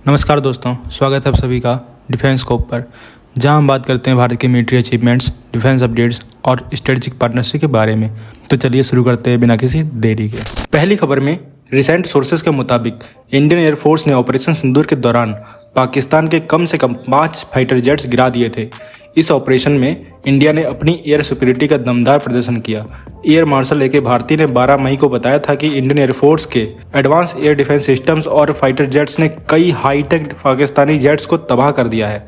नमस्कार दोस्तों, स्वागत है आप सभी का डिफेंस स्कोप पर, जहां हम बात करते हैं भारत के मिलिट्री अचीवमेंट्स, डिफेंस अपडेट्स और स्ट्रेटेजिक पार्टनरशिप के बारे में। तो चलिए शुरू करते हैं बिना किसी देरी के। पहली खबर में रिसेंट सोर्सेज के मुताबिक इंडियन एयरफोर्स ने ऑपरेशन सिंदूर के दौरान पाकिस्तान के कम से कम 5 फाइटर जेट्स गिरा दिए थे। इस ऑपरेशन में इंडिया ने अपनी एयर सुपीरियरिटी का दमदार प्रदर्शन किया। Air marshal A K. भारती ने 12 मई को बताया था कि इंडियन एयरफोर्स के एडवांस एयर डिफेंस सिस्टम्स और फाइटर जेट्स ने कई हाईटेक पाकिस्तानी जेट्स को तबाह कर दिया है।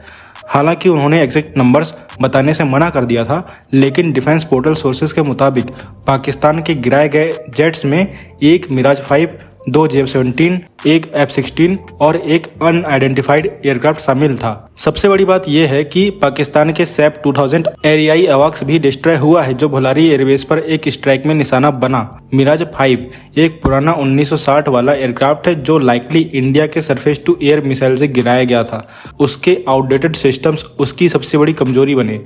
हालांकि उन्होंने एग्जैक्ट नंबर्स बताने से मना कर दिया था, लेकिन डिफेंस पोर्टल सोर्सेज के मुताबिक पाकिस्तान के गिराए गए जेट्स में एक मिराज 5, 2 J-17, एक F-16 और एक अनआइडेंटिफाइड एयरक्राफ्ट शामिल था। सबसे बड़ी बात यह है कि पाकिस्तान के सैप 2000 एरियाई अवाक्स भी डिस्ट्रॉय हुआ है, जो भोलारी एयरबेस पर एक स्ट्राइक में निशाना बना। मिराज 5 एक पुराना 1960 वाला एयरक्राफ्ट है, जो लाइकली इंडिया के सरफेस टू एयर मिसाइल से गिराया गया था। उसके आउटडेटेड सिस्टम्स उसकी सबसे बड़ी कमजोरी बने।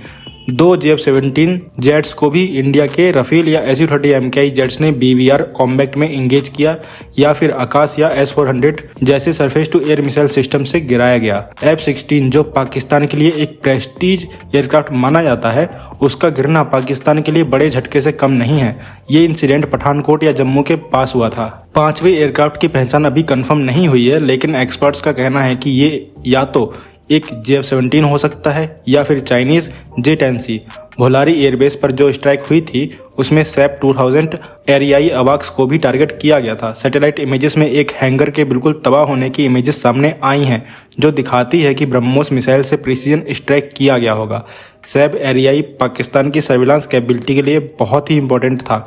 2 J-17 जेट्स को भी इंडिया के रफेल या SU-30 MKI जेट्स ने BVR कॉम्बैट में इंगेज किया या फिर आकाश या S-400 जैसे surface to air missile system से गिराया गया। F-16 जो पाकिस्तान के लिए एक प्रेस्टीज एयरक्राफ्ट माना जाता है, उसका गिरना पाकिस्तान के लिए बड़े झटके से कम नहीं है। ये इंसिडेंट पठानकोट या जम्मू के पास हुआ था। 5वें एयरक्राफ्ट की पहचान अभी कंफर्म नहीं हुई है, लेकिन एक्सपर्ट्स का कहना है कि ये या तो एक J-17 हो सकता है या फिर चाइनीज J-10C। भोलारी एयरबेस पर जो स्ट्राइक हुई थी उसमें सैप 2000 एरियाई अवाक्स को भी टारगेट किया गया था। सैटेलाइट इमेजेस में एक हैंगर के बिल्कुल तबाह होने की इमेजेस सामने आई हैं, जो दिखाती है कि ब्रह्मोस मिसाइल से प्रिसीजन स्ट्राइक किया गया होगा। सैप एरियाई पाकिस्तान की सर्विलांस कैपेबिलिटी के लिए बहुत ही इंपॉर्टेंट था,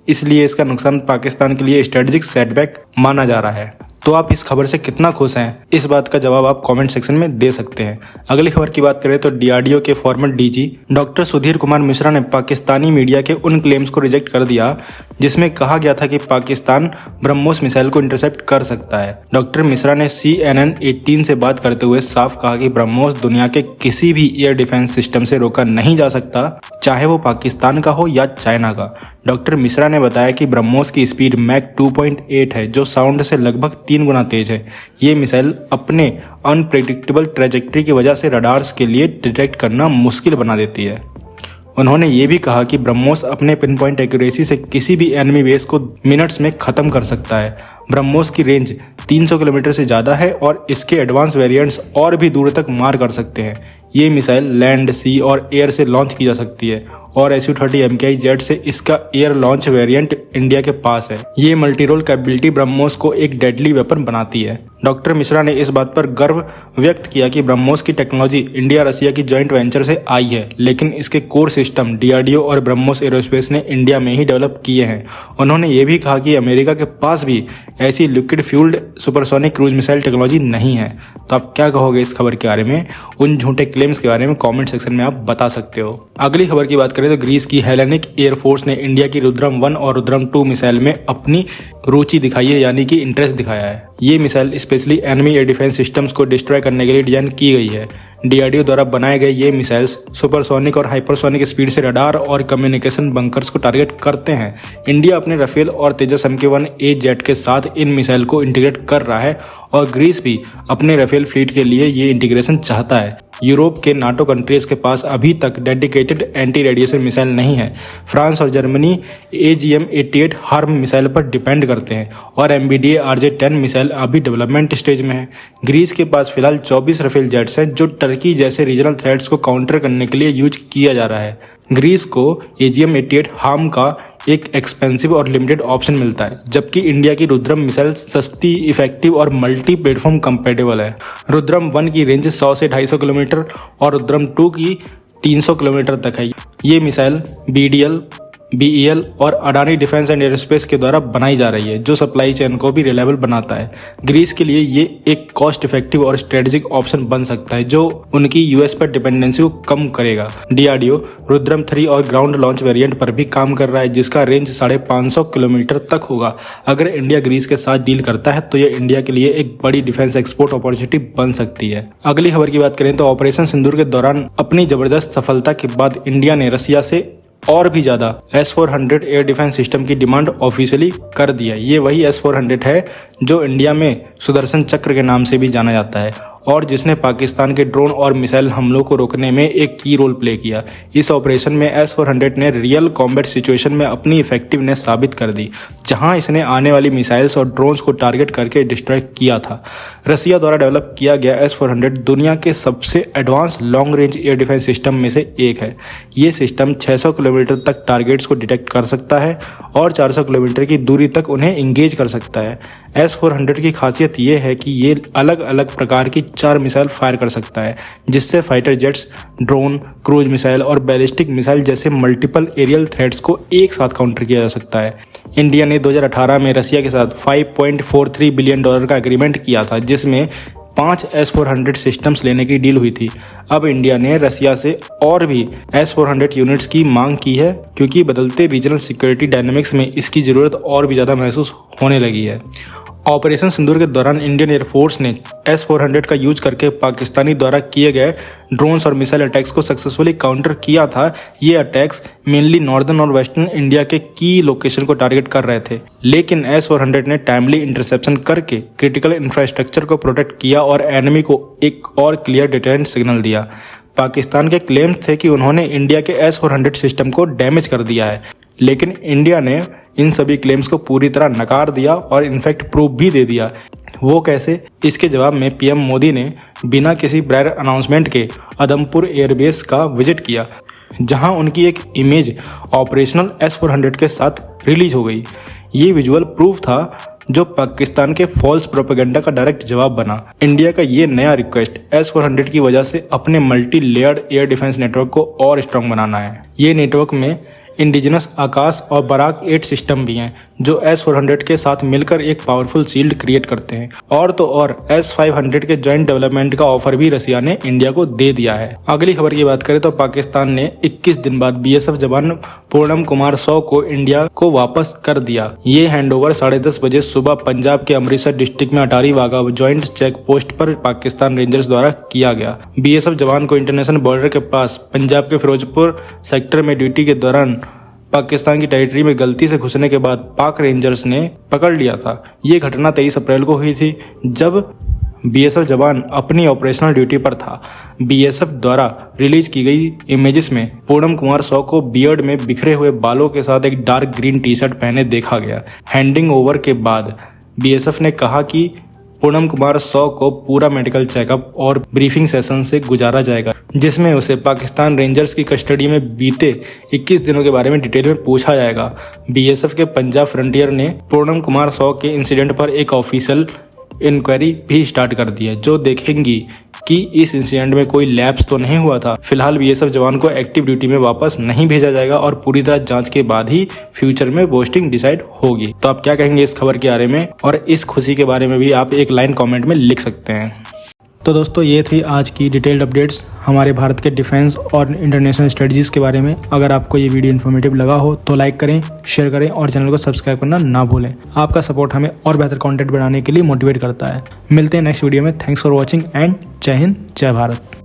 इसलिए इसका नुकसान पाकिस्तान के लिए स्ट्रेटेजिक सेटबैक माना जा रहा है। तो आप इस खबर से कितना खुश हैं, इस बात का जवाब आप कमेंट सेक्शन में दे सकते हैं। अगली खबर की बात करें तो DRDO के farmer DG doctor Sudhir Kumar Mishra ने पाकिस्तानी मीडिया के उन क्लेम्स को रिजेक्ट कर दिया जिसमें कहा गया था कि पाकिस्तान ब्रह्मोस मिसाइल को इंटरसेप्ट कर सकता है। डॉक्टर मिश्रा ने CNN 18 से बात करते हुए साफ कहा कि ब्रह्मोस दुनिया के किसी भी एयर डिफेंस सिस्टम से रोका नहीं जा सकता, चाहे वो पाकिस्तान का हो या चाइना का। डॉक्टर मिश्रा ने बताया कि ब्रह्मोस की स्पीड मैक 2.8 है, जो साउंड से लगभग 3 गुना तेज है। ये मिसाइल अपने अनप्रेडिक्टेबल ट्रेजेक्ट्री की वजह से रडार्स के लिए डिटेक्ट करना मुश्किल बना देती है। उन्होंने ये भी कहा कि ब्रह्मोस अपने पिन पॉइंट एक्यूरेसी से किसी भी एनिमी बेस को मिनट्स में ख़त्म कर सकता है। ब्रह्मोस की रेंज 300 किलोमीटर से ज़्यादा है और इसके एडवांस वेरिएंट्स और भी दूर तक मार कर सकते हैं। ये मिसाइल लैंड, सी और एयर से लॉन्च की जा सकती है और SU-30 MKI जेट से इसका एयर लॉन्च वेरिएंट इंडिया के पास है। ये मल्टी रोल कैपेबिलिटी ब्रह्मोस को एक डेडली वेपन बनाती है। डॉक्टर मिश्रा ने इस बात पर गर्व व्यक्त किया कि ब्रह्मोस की टेक्नोलॉजी इंडिया रसिया की जॉइंट वेंचर से आई है, लेकिन इसके कोर सिस्टम DRDO और ब्रह्मोस एरोस्पेस ने इंडिया में ही डेवलप किए हैं। उन्होंने ये भी कहा कि अमेरिका के पास भी ऐसी liquid fuelled supersonic cruise missile technology नहीं है। तो आप क्या कहोगे इस खबर के बारे में? उन झूठे क्लेम्स के बारे में कमेंट सेक्शन में आप बता सकते हो। अगली खबर की बात करें तो ग्रीस की हेलेनिक एयरफोर्स ने इंडिया की रुद्रम 1 और रुद्रम 2 मिसाइल में अपनी रुचि दिखाई है, यानी कि इंटरेस्ट दिखाया है। ये missile specially enemy air defence systems को डिस्ट्रॉय करने के लिए डिजाइन की गई है। DRDO द्वारा बनाए गए ये मिसाइल्स सुपरसोनिक और हाइपरसोनिक स्पीड से रडार और कम्युनिकेशन बंकर्स को टारगेट करते हैं। इंडिया अपने राफेल और तेजस MK-1A जेट के साथ इन मिसाइल को इंटीग्रेट कर रहा है और ग्रीस भी अपने राफेल फ्लीट के लिए ये इंटीग्रेशन चाहता है। यूरोप के NATO कंट्रीज के पास अभी तक डेडिकेटेड एंटी रेडिएशन मिसाइल नहीं है। फ्रांस और जर्मनी AGM-88 हार्म मिसाइल पर डिपेंड करते हैं और MBDA RJ-10 मिसाइल अभी डेवलपमेंट स्टेज में है। ग्रीस के पास फिलहाल 24 राफेल जेट्स हैं, जो टर्की जैसे रीजनल थ्रेट्स को काउंटर करने के लिए यूज किया जा रहा है। ग्रीस को AGM-88 हार्म का एक एक्सपेंसिव और लिमिटेड ऑप्शन मिलता है, जबकि इंडिया की रुद्रम मिसाइल सस्ती, इफेक्टिव और मल्टी प्लेटफॉर्म कंपेटेबल है। रुद्रम 1 की रेंज 100 से 250 किलोमीटर और रुद्रम 2 की 300 किलोमीटर तक है। ये मिसाइल BDL, BEL और अडानी डिफेंस एंड एयरोस्पेस के द्वारा बनाई जा रही है, जो सप्लाई चेन को भी रिलायबल बनाता है। ग्रीस के लिए ये एक कॉस्ट इफेक्टिव और स्ट्रेटेजिक ऑप्शन बन सकता है, जो उनकी US पर डिपेंडेंसी को कम करेगा। DRDO रुद्रम 3 और ग्राउंड लॉन्च वेरिएंट पर भी काम कर रहा है, जिसका रेंज 550 किलोमीटर तक होगा। अगर इंडिया ग्रीस के साथ डील करता है तो ये इंडिया के लिए एक बड़ी डिफेंस एक्सपोर्ट अपॉर्चुनिटी बन सकती है। अगली खबर की बात करें तो ऑपरेशन सिंदूर के दौरान अपनी जबरदस्त सफलता के बाद इंडिया ने रसिया से और भी ज़्यादा S-400 एयर डिफेंस सिस्टम की डिमांड ऑफिशियली कर दिया। ये वही S-400 है जो इंडिया में सुदर्शन चक्र के नाम से भी जाना जाता है और जिसने पाकिस्तान के ड्रोन और मिसाइल हमलों को रोकने में एक की रोल प्ले किया। इस ऑपरेशन में S-400 ने रियल कॉम्बैट सिचुएशन में अपनी इफेक्टिवनेस साबित कर दी, जहां इसने आने वाली मिसाइल्स और ड्रोन्स को टारगेट करके डिस्ट्रॉय किया था। रसिया द्वारा डेवलप किया गया S-400 दुनिया के सबसे advance long range air defence system में से एक है। ये सिस्टम 600 किलोमीटर तक टारगेट्स को डिटेक्ट कर सकता है और 400 किलोमीटर की दूरी तक उन्हें इंगेज कर सकता है। S-400 की खासियत ये है कि ये अलग अलग प्रकार की 4 मिसाइल फायर कर सकता है, जिससे fighter jets, drone, cruise missile और बैलिस्टिक मिसाइल जैसे मल्टीपल एरियल थ्रेट्स को एक साथ काउंटर किया जा सकता है। इंडिया ने 2018 में रसिया के साथ $5.43 बिलियन का एग्रीमेंट किया था, जिसमें 5 S-400 सिस्टम्स लेने की डील हुई थी। अब इंडिया ने रसिया से और भी S-400 यूनिट्स की मांग की है, क्योंकि बदलते रीजनल सिक्योरिटी डायनामिक्स में इसकी ज़रूरत और भी ज़्यादा महसूस होने लगी है। ऑपरेशन सिंदूर के दौरान इंडियन एयरफोर्स ने S-400 का यूज करके पाकिस्तानी द्वारा किए गए ड्रोन्स और मिसाइल अटैक्स को सक्सेसफुली काउंटर किया था। ये अटैक्स मेनली नॉर्दर्न और वेस्टर्न इंडिया के की लोकेशन को टारगेट कर रहे थे, लेकिन S-400 ने टाइमली इंटरसेप्शन करके क्रिटिकल इंफ्रास्ट्रक्चर को प्रोटेक्ट किया और एनिमी को एक और क्लियर डिटरेंट सिग्नल दिया। पाकिस्तान के क्लेम्स थे कि उन्होंने इंडिया के S-400 सिस्टम को डैमेज कर दिया है, लेकिन इंडिया ने इन सभी क्लेम्स को पूरी तरह नकार दिया और इनफैक्ट प्रूफ भी दे दिया। वो कैसे? इसके जवाब में पीएम मोदी ने बिना किसी प्रायर अनाउंसमेंट के उधमपुर एयरबेस का विजिट किया, जहां उनकी एक इमेज ऑपरेशनल S-400 के साथ रिलीज हो गई। ये विजुअल प्रूफ था जो पाकिस्तान के फॉल्स प्रोपेगेंडा का डायरेक्ट जवाब बना। इंडिया का ये नया रिक्वेस्ट S-400 की वजह से अपने multi layered air defence network को और स्ट्रॉन्ग बनाना है। ये नेटवर्क में इंडिजिनस आकाश और बराक 8 सिस्टम भी हैं, जो S-400 के साथ मिलकर एक पावरफुल शील्ड क्रिएट करते हैं। और तो और S-500 के जॉइंट डेवलपमेंट का ऑफर भी रसिया ने इंडिया को दे दिया है। अगली खबर की बात करें तो पाकिस्तान ने 21 दिन बाद BSF जवान पूर्णम कुमार सौ को इंडिया को वापस कर दिया। ये हैंडओवर 10:30 बजे सुबह पंजाब के अमृतसर डिस्ट्रिक्ट में Attari Wagah joint check post पर पाकिस्तान रेंजर्स द्वारा किया गया। BSF जवान को इंटरनेशनल बॉर्डर के पास पंजाब के फिरोजपुर सेक्टर में ड्यूटी के दौरान पाकिस्तान की टेरिटरी में गलती से घुसने के बाद पाक रेंजर्स ने पकड़ लिया था। ये घटना 23 अप्रैल को हुई थी, जब BSF जवान अपनी ऑपरेशनल ड्यूटी पर था। BSF द्वारा रिलीज की गई इमेजेस में पूर्णम कुमार सौ को बियर्ड में बिखरे हुए बालों के साथ एक डार्क ग्रीन टी-शर्ट पहने देखा गया। हैंडिंग ओवर के बाद BSF ने कहा कि पूर्णम कुमार सौ को पूरा मेडिकल चेकअप और ब्रीफिंग सेशन से गुजारा जाएगा, जिसमें उसे पाकिस्तान रेंजर्स की कस्टडी में बीते 21 दिनों के बारे में डिटेल में पूछा जाएगा। BSF के पंजाब फ्रंटियर ने पूर्णम कुमार सौ के इंसिडेंट पर एक ऑफिशियल इंक्वायरी भी स्टार्ट कर दी है, जो देखेंगी कि इस इंसिडेंट में कोई लैप्स तो नहीं हुआ था। फिलहाल BSF जवान को एक्टिव ड्यूटी में वापस नहीं भेजा जाएगा और पूरी तरह जांच के बाद ही फ्यूचर में पोस्टिंग डिसाइड होगी। तो आप क्या कहेंगे इस खबर के बारे में, और इस खुशी के बारे में भी आप एक लाइन कमेंट में लिख सकते हैं। तो दोस्तों, ये थी आज की डिटेल्ड अपडेट्स हमारे भारत के डिफेंस और इंटरनेशनल स्ट्रेटजीज के बारे में। अगर आपको ये वीडियो इन्फॉर्मेटिव लगा हो तो लाइक करें, शेयर करें और चैनल को सब्सक्राइब करना ना भूलें। आपका सपोर्ट हमें और बेहतर कंटेंट बनाने के लिए मोटिवेट करता है। मिलते हैं नेक्स्ट वीडियो में। थैंक्स फॉर वॉचिंग एंड जय हिंद, जय भारत।